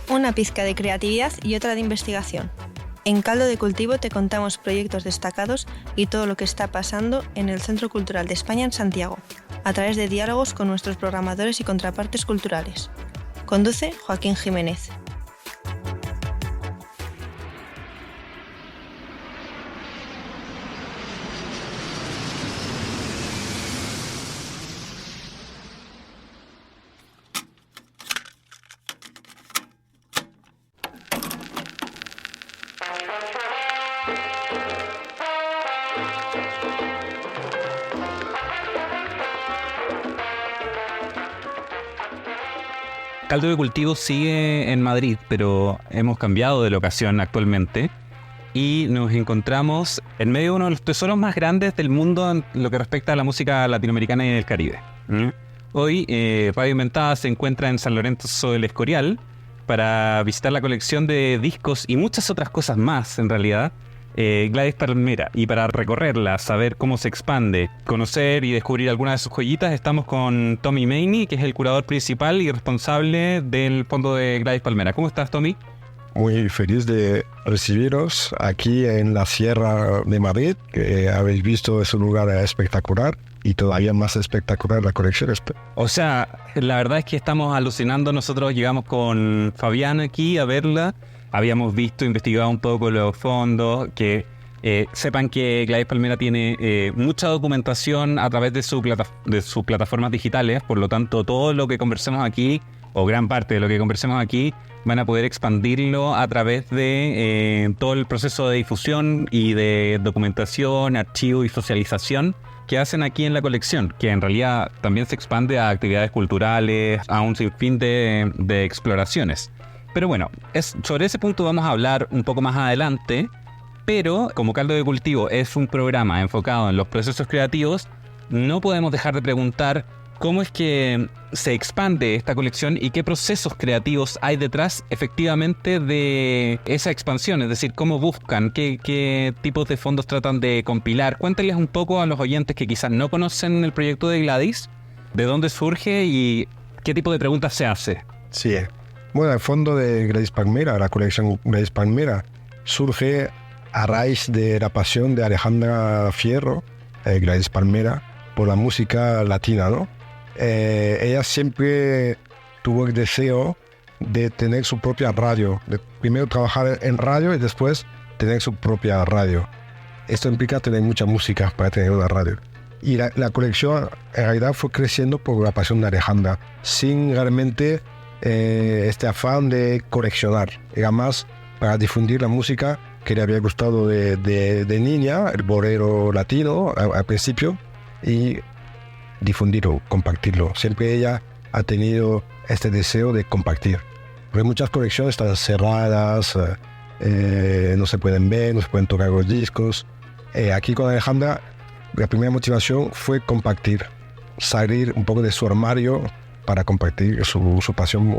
Una pizca de creatividad y otra de investigación. En Caldo de Cultivo te contamos proyectos destacados y todo lo que está pasando en el Centro Cultural de España en Santiago, a través de diálogos con nuestros programadores y contrapartes culturales. Conduce Joaquín Jiménez. Caldo de Cultivo sigue en Madrid, pero hemos cambiado de locación actualmente y nos encontramos en medio de uno de los tesoros más grandes del mundo en lo que respecta a la música latinoamericana y del Caribe. Hoy Radio Inventada se encuentra en San Lorenzo del Escorial para visitar la colección de discos y muchas otras cosas más, en realidad, Gladys Palmera, y para recorrerla, saber cómo se expande, conocer y descubrir algunas de sus joyitas, estamos con Tommy Meini, que es el curador principal y responsable del fondo de Gladys Palmera. ¿Cómo estás, Tommy? Muy feliz de recibiros aquí en la Sierra de Madrid, que habéis visto es un lugar espectacular y todavía más espectacular la colección. O sea, la verdad es que estamos alucinando. Nosotros llegamos con Fabián aquí a verla. Habíamos visto, investigado un poco los fondos, que sepan que Gladys Palmera tiene mucha documentación a través de sus plataformas digitales, por lo tanto todo lo que conversemos aquí, o gran parte de lo que conversemos aquí, van a poder expandirlo a través de todo el proceso de difusión y de documentación, archivo y socialización que hacen aquí en la colección, que en realidad también se expande a actividades culturales, a un sinfín de exploraciones. Pero bueno, sobre ese punto vamos a hablar un poco más adelante, pero como Caldo de Cultivo es un programa enfocado en los procesos creativos, no podemos dejar de preguntar cómo es que se expande esta colección y qué procesos creativos hay detrás efectivamente de esa expansión, es decir, cómo buscan, qué tipos de fondos tratan de compilar. Cuéntales un poco a los oyentes que quizás no conocen el proyecto de Gladys, de dónde surge y qué tipo de preguntas se hace. Sí. Bueno, el fondo de Gladys Palmera, la colección Gladys Palmera, surge a raíz de la pasión de Alejandra Fierro, Gladys Palmera, por la música latina, ¿no? Ella siempre tuvo el deseo de tener su propia radio, de primero trabajar en radio y después tener su propia radio. Esto implica tener mucha música para tener una radio. Y la colección en realidad fue creciendo por la pasión de Alejandra, sin realmente este afán de coleccionar. Era más para difundir la música que le había gustado de niña, el bolero latino al principio, y difundirlo, compartirlo. Siempre ella ha tenido este deseo de compartir. Porque muchas colecciones están cerradas, no se pueden ver, no se pueden tocar los discos. Aquí con Alejandra, la primera motivación fue compartir, salir un poco de su armario para compartir su pasión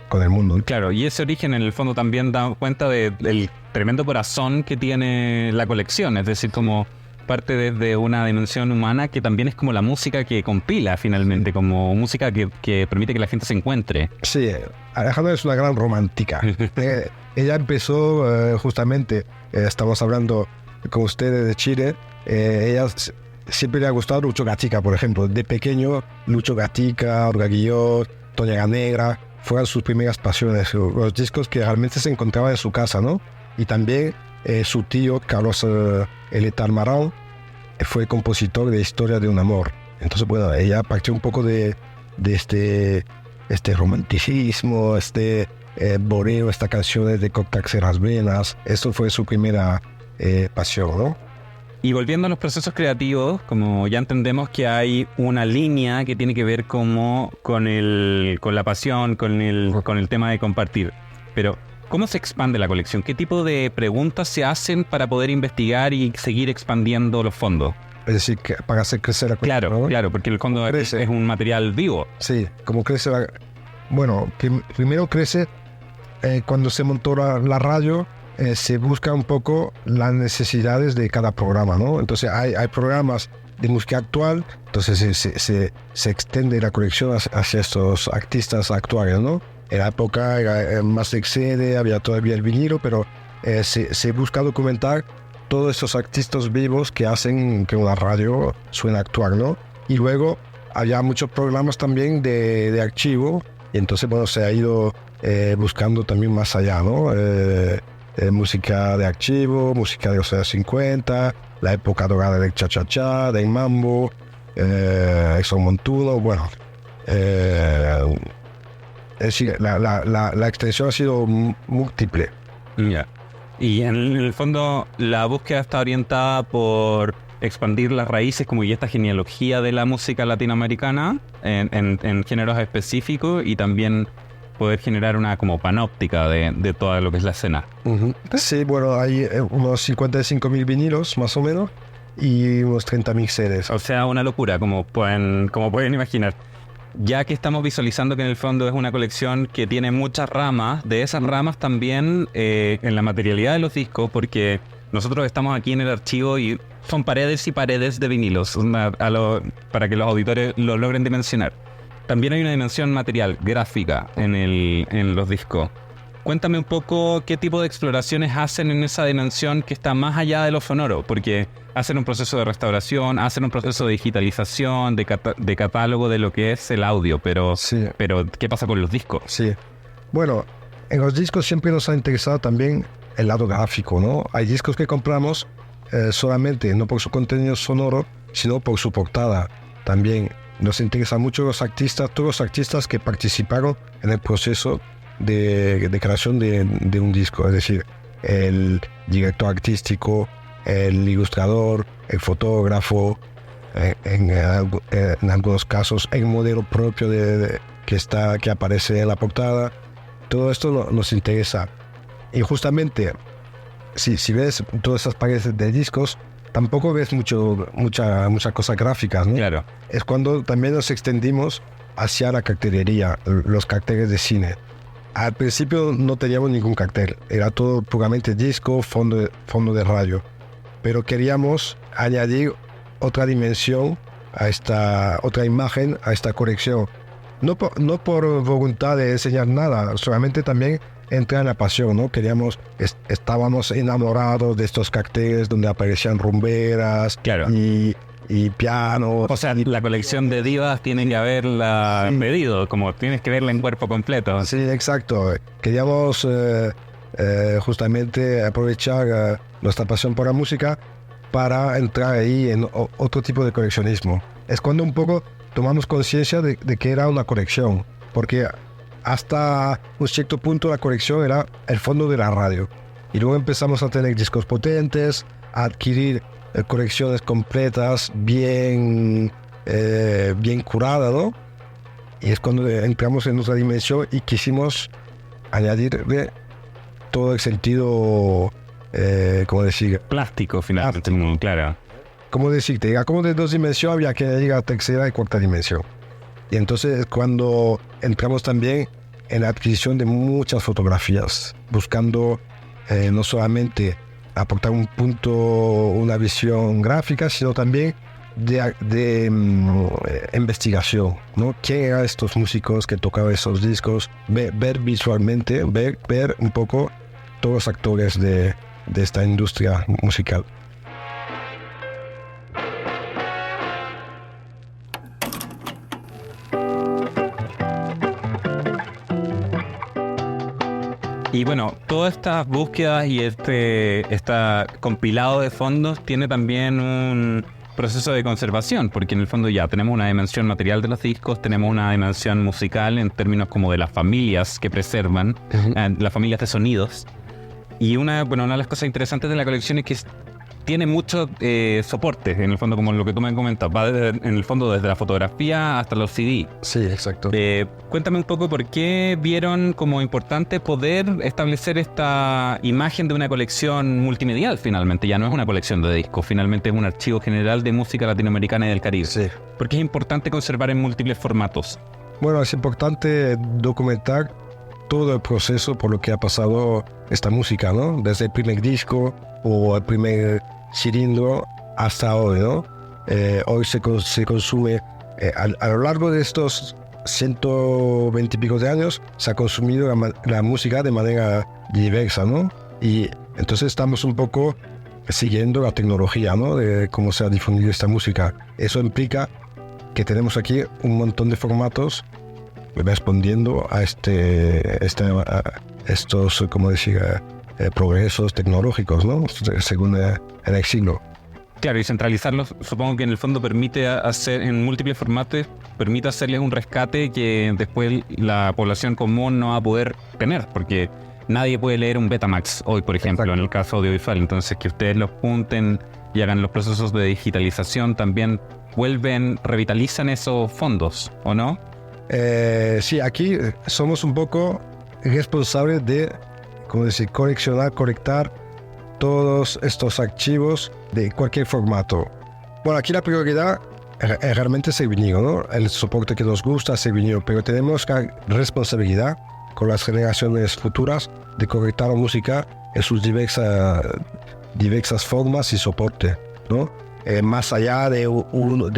con el mundo. Claro, y ese origen en el fondo también da cuenta del tremendo corazón que tiene la colección, es decir, como parte desde una dimensión humana que también es como la música que compila finalmente, como música que permite que la gente se encuentre. Sí, Alejandra es una gran romántica. Ella empezó justamente, estamos hablando con ustedes de Chile, ella siempre le ha gustado Lucho Gatica, por ejemplo. De pequeño, Lucho Gatica, Olga Guillot, Toña Negra, fueron sus primeras pasiones, los discos que realmente se encontraban en su casa, ¿no? Y también su tío, Carlos Eleta Almarán, fue compositor de Historia de un amor. Entonces, bueno, ella partió un poco de este romanticismo, bolero, estas canciones de Cócteles en las venas. Esto fue su primera pasión, ¿no? Y volviendo a los procesos creativos, como ya entendemos que hay una línea que tiene que ver como con la pasión, con el tema de compartir. Pero, ¿cómo se expande la colección? ¿Qué tipo de preguntas se hacen para poder investigar y seguir expandiendo los fondos? Es decir, para hacer crecer la colección. Claro, porque el fondo es un material vivo. Sí, como crece Bueno, primero crece cuando se montó la radio, se busca un poco las necesidades de cada programa, ¿no? Entonces hay programas de música actual, entonces se extiende la colección hacia estos artistas actuales, ¿no? En la época era más de CD, había todavía el vinilo, pero se busca documentar todos esos artistas vivos que hacen que una radio suene actual, ¿no? Y luego había muchos programas también de archivo, y entonces, bueno, se ha ido buscando también más allá, ¿no? Música de archivo, música de los años 50, la época dorada del cha-cha-cha, del mambo, Exxon Montuno, bueno. Es decir, la extensión ha sido múltiple. Ya. Y en el fondo la búsqueda está orientada por expandir las raíces como y esta genealogía de la música latinoamericana en géneros específicos y también poder generar una como panóptica de todo lo que es la escena. Uh-huh. Sí, bueno, hay unos 55.000 vinilos más o menos y unos 30.000 CDs. O sea, una locura, como pueden imaginar. Ya que estamos visualizando que en el fondo es una colección que tiene muchas ramas, de esas ramas también en la materialidad de los discos, porque nosotros estamos aquí en el archivo y son paredes y paredes de vinilos, para que los auditores lo logren dimensionar. También hay una dimensión material, gráfica, en los discos. Cuéntame un poco qué tipo de exploraciones hacen en esa dimensión que está más allá de lo sonoro, porque hacen un proceso de restauración, hacen un proceso de digitalización, de catálogo de lo que es el audio, pero ¿qué pasa con los discos? Sí, bueno, en los discos siempre nos ha interesado también el lado gráfico, ¿no? Hay discos que compramos solamente, no por su contenido sonoro, sino por su portada. También nos interesan mucho todos los artistas que participaron en el proceso de creación de un disco, es decir, el director artístico, el ilustrador, el fotógrafo, en algunos casos el modelo propio que aparece en la portada. Todo esto nos interesa. Y justamente, si ves todas esas paredes de discos, tampoco ves muchas cosas gráficas, ¿no? Claro. Es cuando también nos extendimos hacia la cartelería, los carteles de cine. Al principio no teníamos ningún cartel, era todo puramente disco, fondo de radio. Pero queríamos añadir otra dimensión otra imagen a esta colección. No por voluntad de enseñar nada, solamente también entra en la pasión, ¿no? Estábamos enamorados de estos carteles donde aparecían rumberas, claro, y pianos. O sea, la colección de divas tienen que haberla medido, como tienes que verla en cuerpo completo. Sí, exacto. Queríamos justamente aprovechar nuestra pasión por la música para entrar ahí en otro tipo de coleccionismo. Es cuando un poco tomamos conciencia de que era una colección, porque hasta un cierto punto la colección era el fondo de la radio. Y luego empezamos a tener discos potentes, a adquirir colecciones completas, bien curadas, ¿no? Y es cuando entramos en otra dimensión y quisimos añadirle todo el sentido, ¿cómo decir? Plástico, finalmente, claro. ¿Cómo decirte? Como de 2 dimensiones había que llegar a tercera y cuarta dimensión. Y entonces cuando entramos también en la adquisición de muchas fotografías, buscando no solamente aportar un punto, una visión gráfica, sino también de investigación, ¿no? ¿Quién eran estos músicos que tocaban esos discos? Ver visualmente, ver un poco todos los actores de esta industria musical. Y bueno, todas estas búsquedas y este compilado de fondos tiene también un proceso de conservación, porque en el fondo ya tenemos una dimensión material de los discos, tenemos una dimensión musical en términos como de las familias que preservan, las familias de sonidos. Y una de las cosas interesantes de la colección es que tiene muchos soportes, en el fondo, como lo que tú me comentas, va en el fondo desde la fotografía hasta los CD. Sí, exacto. Cuéntame un poco por qué vieron como importante poder establecer esta imagen de una colección multimedial finalmente. Ya no es una colección de discos, finalmente es un archivo general de música latinoamericana y del Caribe. Sí. ¿Por qué es importante conservar en múltiples formatos? Bueno, es importante documentar todo el proceso por lo que ha pasado esta música, ¿no? Desde el primer disco o el primer cilindro hasta hoy, ¿no? Hoy se consume, a lo largo de estos 120 y pico de años, se ha consumido la música de manera diversa, ¿no? Y entonces estamos un poco siguiendo la tecnología, ¿no? De cómo se ha difundido esta música. Eso implica que tenemos aquí un montón de formatos respondiendo a estos, ¿cómo decir?, progresos tecnológicos, ¿no? Según el siglo. Claro, y centralizarlos, supongo que en el fondo permite hacer en múltiples formatos, permite hacerles un rescate que después la población común no va a poder tener, porque nadie puede leer un Betamax hoy, por ejemplo, en el caso audiovisual. Entonces, que ustedes los junten y hagan los procesos de digitalización también revitalizan esos fondos, ¿o no? Sí, aquí somos un poco responsables de, ¿cómo decir?, colectar todos estos archivos de cualquier formato. Bueno, aquí la prioridad realmente es el vinilo, ¿no? El soporte que nos gusta es el vinilo, pero tenemos la responsabilidad con las generaciones futuras de colectar la música en sus diversas formas y soporte, ¿no? Más allá de uno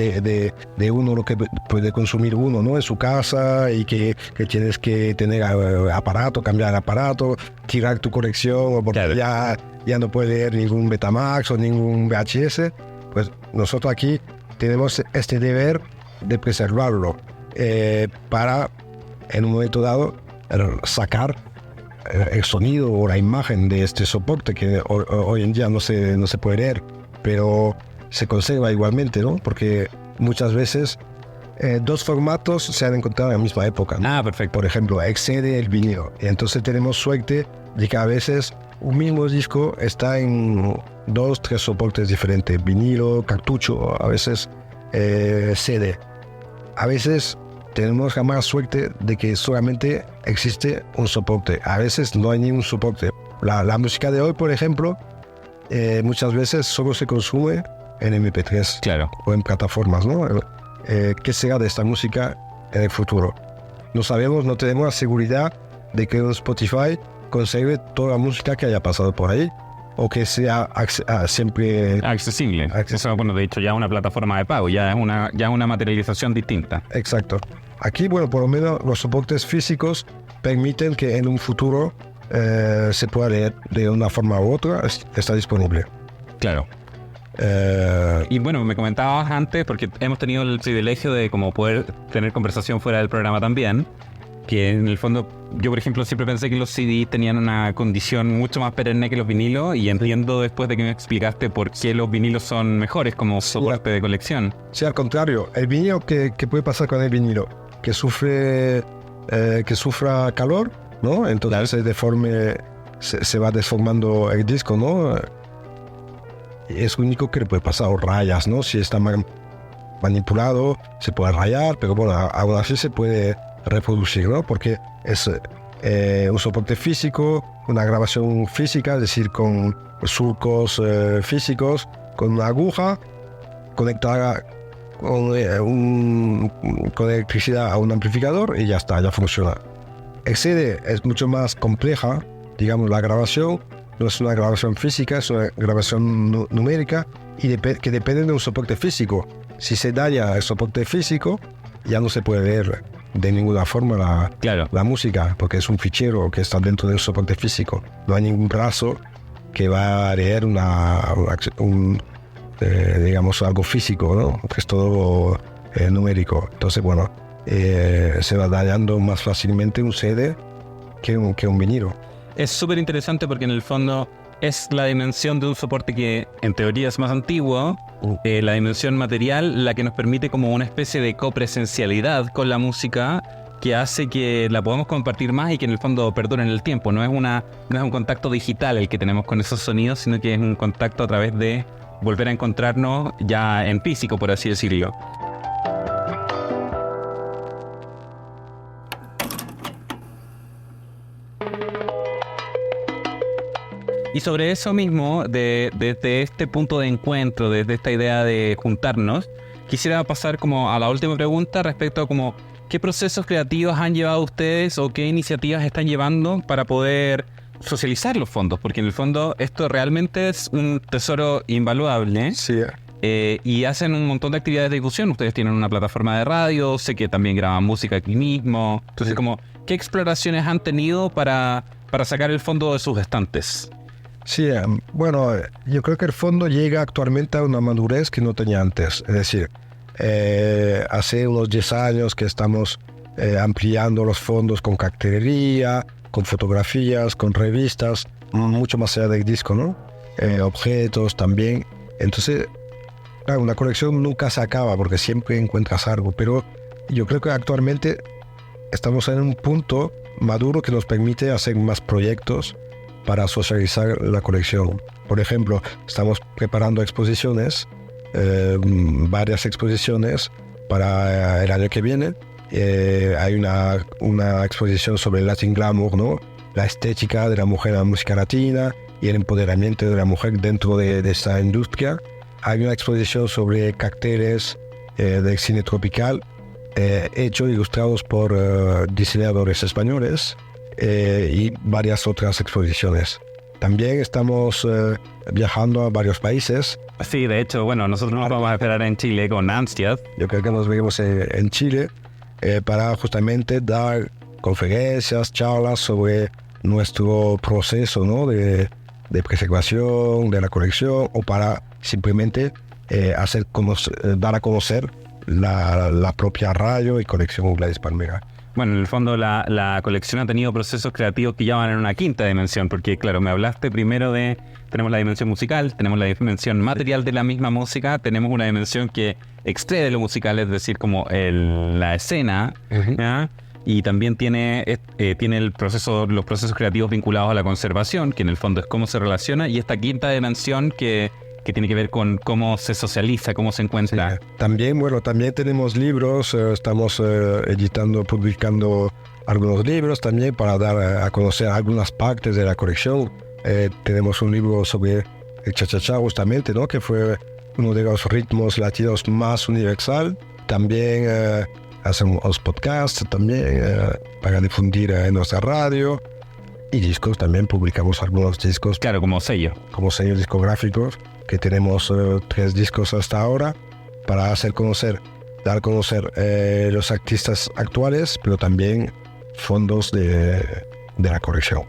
lo que puede consumir uno, ¿no? En su casa, y que tienes que tener aparato, cambiar el aparato, tirar tu colección, porque claro, ya no puede leer ningún Betamax o ningún VHS. Pues nosotros aquí tenemos este deber de preservarlo para, en un momento dado, sacar el sonido o la imagen de este soporte que hoy en día no se puede leer, pero se conserva igualmente, ¿no? Porque muchas veces dos formatos se han encontrado en la misma época, ¿no? Perfecto. Por ejemplo, excede el vinilo. Y entonces tenemos suerte de que a veces un mismo disco está en 2, 3 soportes diferentes: vinilo, cartucho, a veces CD. A veces tenemos la mala suerte de que solamente existe un soporte. A veces no hay ningún soporte. La música de hoy, por ejemplo, muchas veces solo se consume en MP3, claro, o en plataformas, ¿no? ¿Qué será de esta música en el futuro? No sabemos, no tenemos la seguridad de que un Spotify conserve toda la música que haya pasado por ahí, o que sea siempre accesible. Eso, bueno, de hecho ya es una plataforma de pago, ya es una materialización distinta. Exacto. Aquí, bueno, por lo menos los soportes físicos permiten que en un futuro se pueda leer de una forma u otra, está disponible. Claro. Y bueno, me comentabas antes, porque hemos tenido el privilegio de como poder tener conversación fuera del programa también, que en el fondo yo, por ejemplo, siempre pensé que los CD tenían una condición mucho más perenne que los vinilos, y entiendo después de que me explicaste por qué los vinilos son mejores como soporte de colección. Sí, al contrario, el vinilo, ¿qué puede pasar con el vinilo? Que sufra calor, ¿no? Entonces claro, se va deformando el disco, ¿no? Es lo único que le puede pasar, o rayas, ¿no? Si está manipulado, se puede rayar, pero bueno, aún así se puede reproducir, ¿no? Porque es un soporte físico, una grabación física, es decir, con surcos físicos, con una aguja conectada con electricidad a un amplificador, y ya está, ya funciona. El CD es mucho más compleja, digamos, la grabación. No es una grabación física, es una grabación numérica, y que depende de un soporte físico. Si se daña el soporte físico, ya no se puede leer de ninguna forma la música, porque es un fichero que está dentro del soporte físico. No hay ningún brazo que va a leer digamos, algo físico, ¿no? Que es todo numérico. Entonces, bueno, se va dañando más fácilmente un CD que un vinilo. Es súper interesante porque en el fondo es la dimensión de un soporte que en teoría es más antiguo, la dimensión material, la que nos permite como una especie de copresencialidad con la música, que hace que la podamos compartir más y que en el fondo perdure en el tiempo. No es un contacto digital el que tenemos con esos sonidos, sino que es un contacto a través de volver a encontrarnos ya en físico, por así decirlo. Y sobre eso mismo, desde este punto de encuentro, desde esta idea de juntarnos, quisiera pasar como a la última pregunta respecto a como ¿qué procesos creativos han llevado ustedes o qué iniciativas están llevando para poder socializar los fondos? Porque en el fondo esto realmente es un tesoro invaluable. Sí. Y hacen un montón de actividades de difusión. Ustedes tienen una plataforma de radio, sé que también graban música aquí mismo. Entonces, ¿qué exploraciones han tenido para sacar el fondo de sus estantes? Sí, bueno, yo creo que el fondo llega actualmente a una madurez que no tenía antes. Es decir, hace unos 10 años que estamos ampliando los fondos con cartelería, con fotografías, con revistas, mucho más allá del disco, ¿no? Objetos también. Entonces, claro, una colección nunca se acaba porque siempre encuentras algo, pero yo creo que actualmente estamos en un punto maduro que nos permite hacer más proyectos para socializar la colección. Por ejemplo, estamos preparando exposiciones, varias exposiciones para el año que viene. Hay una exposición sobre el Latin Glamour, ¿no? La estética de la mujer en la música latina y el empoderamiento de la mujer dentro de esta industria. Hay una exposición sobre carteles del cine tropical, hechos, ilustrados por diseñadores españoles, y varias otras exposiciones. También estamos viajando a varios países. Sí, de hecho, bueno, nosotros nos vamos a esperar en Chile con ansias. Yo creo que nos veremos en Chile para justamente dar conferencias, charlas sobre nuestro proceso, ¿no? de preservación de la colección, o para simplemente dar a conocer la propia radio y colección Gladys Palmera. Bueno, en el fondo la colección ha tenido procesos creativos que ya van en una quinta dimensión, porque claro, me hablaste primero tenemos la dimensión musical, tenemos la dimensión material de la misma música, tenemos una dimensión que extrae de lo musical, es decir, como la escena, ¿ya? Y también tiene los procesos creativos vinculados a la conservación, que en el fondo es cómo se relaciona, y esta quinta dimensión que tiene que ver con cómo se socializa, cómo se encuentra. Sí. También tenemos libros, estamos publicando algunos libros también para dar a conocer algunas partes de la colección. Tenemos un libro sobre el cha-cha-cha justamente, ¿no? Que fue uno de los ritmos latinos más universal. También hacemos podcasts también para difundir en nuestra radio. Y discos también, publicamos algunos discos. Claro, como sello. Como sellos discográficos, que tenemos 3 discos hasta ahora, para dar a conocer los artistas actuales, pero también fondos de la colección.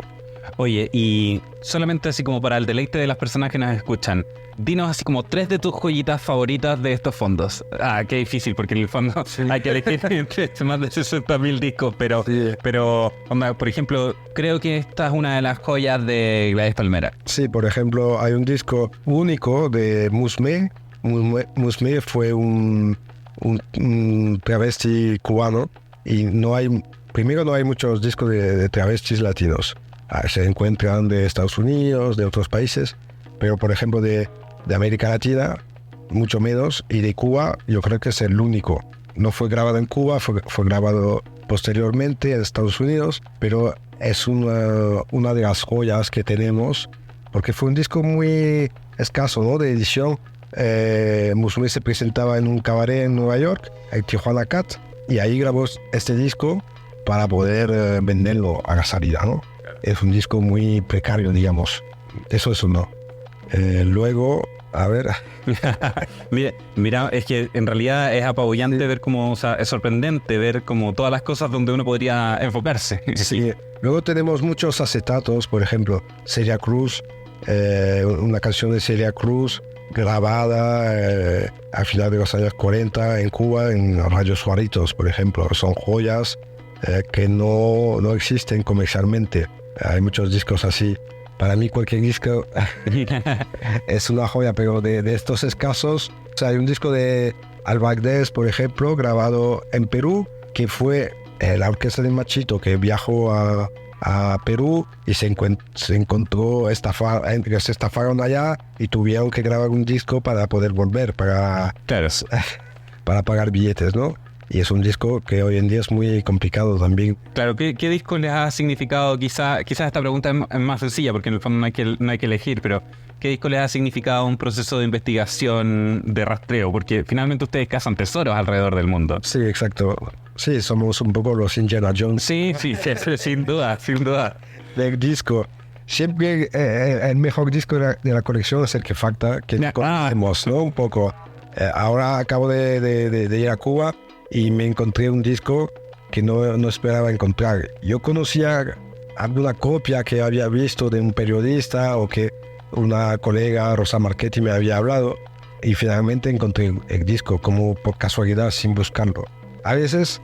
Oye, y solamente así como para el deleite de las personas que nos escuchan, dinos así como 3 de tus joyitas favoritas de estos fondos. Qué difícil, porque en el fondo hay que elegir entre más de 60.000 discos, pero por ejemplo, creo que esta es una de las joyas de Gladys Palmera. Sí, por ejemplo, hay un disco único de Musme. Musme fue un travesti cubano, y no hay muchos discos de travestis latinos. Se encuentran de Estados Unidos, de otros países, pero por ejemplo de América Latina, mucho menos, y de Cuba yo creo que es el único. No fue grabado en Cuba, fue grabado posteriormente en Estados Unidos, pero es una de las joyas que tenemos, porque fue un disco muy escaso, ¿no? De edición. Musme se presentaba en un cabaret en Nueva York, el Tijuana Cat, y ahí grabó este disco para poder venderlo a la salida, ¿no? Es un disco muy precario, digamos. Eso es uno. Luego, a ver... Mira, es que en realidad es apabullante ver cómo, o sea, es sorprendente ver como todas las cosas donde uno podría enfocarse. Sí. Luego tenemos muchos acetatos, por ejemplo, Celia Cruz, una canción de Celia Cruz grabada a final de los años 40 en Cuba, en Radio Suaritos, por ejemplo. Son joyas que no existen comercialmente. Hay muchos discos así. Para mí cualquier disco es una joya, pero de estos escasos, o sea, hay un disco de Albagdés, por ejemplo, grabado en Perú, que fue la orquesta de Machito, que viajó a Perú y se encontró, se estafaron allá y tuvieron que grabar un disco para poder volver, para pagar billetes, ¿no? Y es un disco que hoy en día es muy complicado también. Claro, ¿qué disco les ha significado? Quizás esta pregunta es más sencilla, porque en el fondo no hay que elegir, pero ¿qué disco les ha significado un proceso de investigación, de rastreo? Porque finalmente ustedes cazan tesoros alrededor del mundo. Sí, exacto. Sí, somos un poco los Indiana Jones. Sí, sin duda, sin duda. Del disco. Siempre el mejor disco de la colección es el que falta, que conocemos, ¿no? Un poco. Ahora acabo de ir a Cuba y me encontré un disco que no esperaba encontrar. Yo conocía alguna copia que había visto de un periodista o que una colega, Rosa Marchetti, me había hablado, y finalmente encontré el disco como por casualidad, sin buscarlo. A veces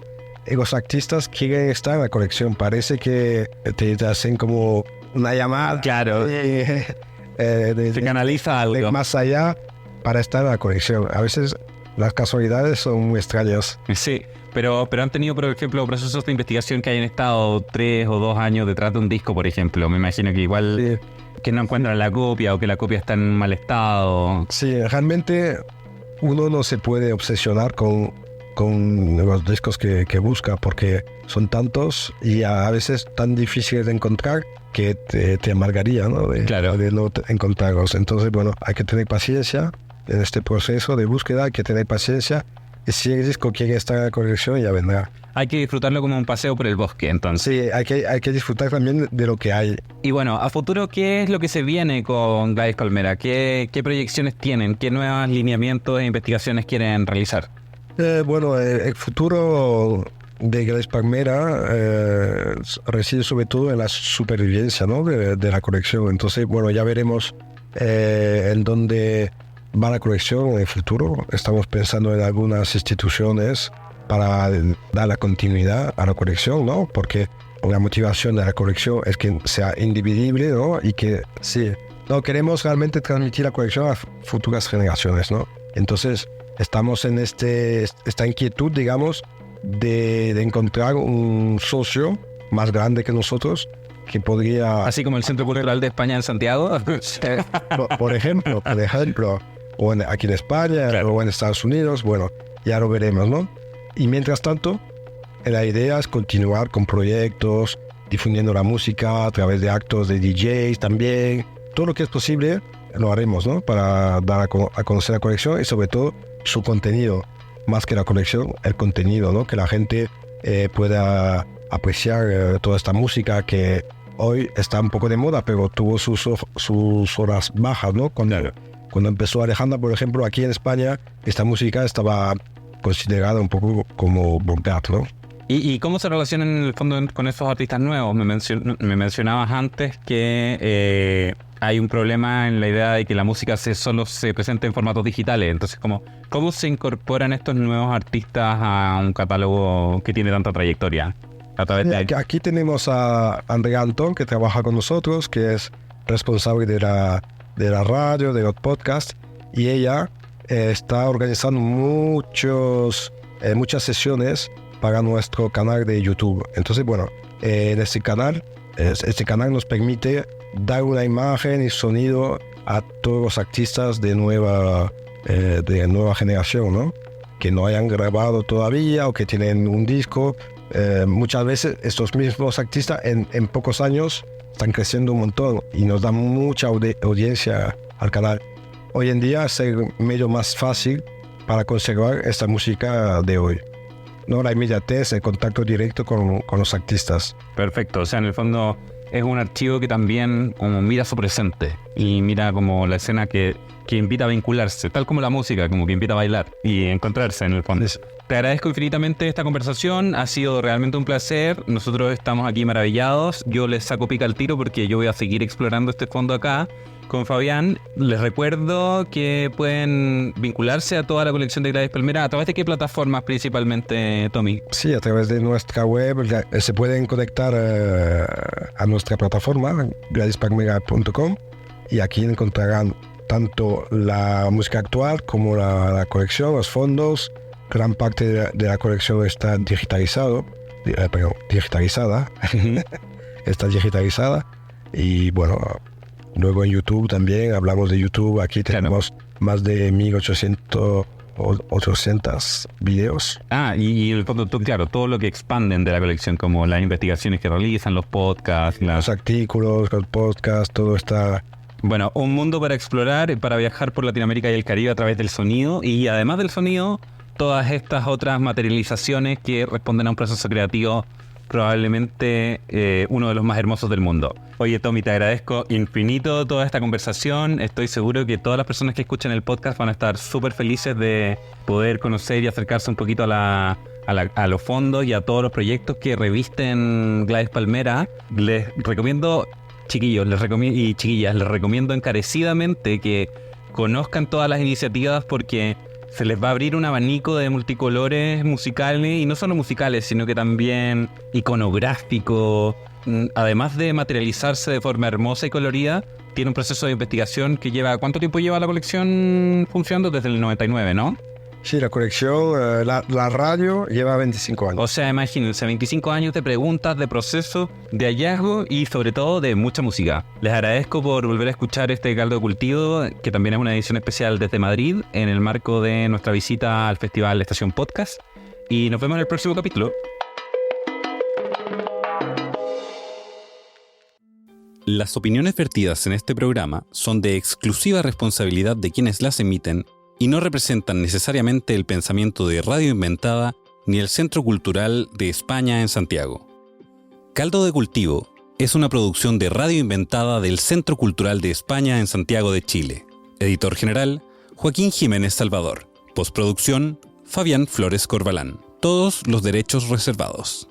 los artistas quieren estar en la colección, parece que te hacen como una llamada. Claro. Se canaliza algo. De más allá para estar en la colección. A veces las casualidades son muy extrañas. Sí, pero han tenido, por ejemplo, procesos de investigación que hayan estado 3 o 2 años detrás de un disco, por ejemplo. Me imagino que igual... Sí. Que no encuentran la copia o que la copia está en mal estado. Sí, realmente uno no se puede obsesionar con los discos que busca, porque son tantos y a veces tan difíciles de encontrar que te amargaría, ¿no? Claro. De no encontrarlos. Entonces, bueno, hay que tener paciencia en este proceso de búsqueda, hay que tener paciencia. Y si el disco quiere estar en la colección, ya vendrá. Hay que disfrutarlo como un paseo por el bosque, entonces. Sí, hay que disfrutar también de lo que hay. Y bueno, a futuro, ¿qué es lo que se viene con Gladys Palmera? ¿Qué proyecciones tienen? ¿Qué nuevos lineamientos e investigaciones quieren realizar? Bueno, el futuro de Gladys Palmera reside sobre todo en la supervivencia, ¿no? de la colección. Entonces, bueno, ya veremos en dónde va la colección en el futuro. Estamos pensando en algunas instituciones para dar la continuidad a la colección, ¿no? Porque la motivación de la colección es que sea indivisible, ¿no? Y que sí, no queremos realmente transmitir la colección a futuras generaciones, ¿no? Entonces estamos en esta inquietud, digamos, de encontrar un socio más grande que nosotros que podría... Así como el Centro Cultural de España en Santiago. por ejemplo, o aquí en España, claro, o en Estados Unidos, bueno, ya lo veremos, ¿no? Y mientras tanto, la idea es continuar con proyectos, difundiendo la música a través de actos de DJs también. Todo lo que es posible lo haremos, ¿no? Para dar a conocer la colección y sobre todo su contenido. Más que la colección, el contenido, ¿no? Que la gente pueda apreciar toda esta música que hoy está un poco de moda, pero tuvo sus horas bajas, ¿no? Cuando empezó Alejandra, por ejemplo, aquí en España, esta música estaba considerada un poco como vulgar, ¿no? ¿Y cómo se relacionan en el fondo con esos artistas nuevos? Me mencionabas antes que hay un problema en la idea de que la música solo se presente en formatos digitales. Entonces, ¿cómo se incorporan estos nuevos artistas a un catálogo que tiene tanta trayectoria? A través de... Aquí tenemos a Andrea Antón, que trabaja con nosotros, que es responsable de la radio, de los podcasts, y ella está organizando muchas sesiones para nuestro canal de YouTube. Entonces, bueno, en este canal nos permite dar una imagen y sonido a todos los artistas de nueva generación, ¿no? Que no hayan grabado todavía o que tienen un disco. Muchas veces estos mismos artistas en pocos años están creciendo un montón y nos dan mucha audiencia al canal. Hoy en día es el medio más fácil para conservar esta música de hoy, ¿no? La inmediatez, el contacto directo con los artistas. Perfecto, o sea, en el fondo es un archivo que también como mira su presente y mira como la escena que invita a vincularse, tal como la música, como que invita a bailar y encontrarse en el fondo. Te agradezco infinitamente esta conversación, ha sido realmente un placer. Nosotros estamos aquí maravillados. Yo les saco pica al tiro porque yo voy a seguir explorando este fondo acá con Fabián. Les recuerdo que pueden vincularse a toda la colección de Gladys Palmera. ¿A través de qué plataformas principalmente, Tommy? Sí, a través de nuestra web. Se pueden conectar a nuestra plataforma, gladyspalmera.com, y aquí encontrarán tanto la música actual como la colección, los fondos. Gran parte de la colección está digitalizada. Está digitalizada. Y bueno, luego en YouTube también, hablamos de YouTube. Aquí tenemos más de 1.800 videos. Y en el fondo, claro, todo lo que expanden de la colección, como las investigaciones que realizan, los podcasts. Los artículos, los podcasts, todo está... Bueno, un mundo para explorar, para viajar por Latinoamérica y el Caribe a través del sonido. Y además del sonido, todas estas otras materializaciones que responden a un proceso creativo probablemente uno de los más hermosos del mundo. Oye, Tommy, te agradezco infinito toda esta conversación. Estoy seguro que todas las personas que escuchan el podcast van a estar súper felices de poder conocer y acercarse un poquito a los fondos y a todos los proyectos que revisten Gladys Palmera. Les recomiendo, chiquillos y chiquillas, les recomiendo encarecidamente que conozcan todas las iniciativas porque se les va a abrir un abanico de multicolores musicales, y no solo musicales, sino que también iconográfico. Además de materializarse de forma hermosa y colorida, tiene un proceso de investigación que lleva... ¿Cuánto tiempo lleva la colección funcionando? Desde el 99, ¿no? Sí, la colección, la radio lleva 25 años. O sea, imagínense, 25 años de preguntas, de proceso, de hallazgo y sobre todo de mucha música. Les agradezco por volver a escuchar este Caldo de Cultivo, que también es una edición especial desde Madrid, en el marco de nuestra visita al Festival Estación Podcast. Y nos vemos en el próximo capítulo. Las opiniones vertidas en este programa son de exclusiva responsabilidad de quienes las emiten y no representan necesariamente el pensamiento de Radio Inventada ni el Centro Cultural de España en Santiago. Caldo de Cultivo es una producción de Radio Inventada del Centro Cultural de España en Santiago de Chile. Editor general, Joaquín Jiménez Salvador. Postproducción, Fabián Flores Corbalán. Todos los derechos reservados.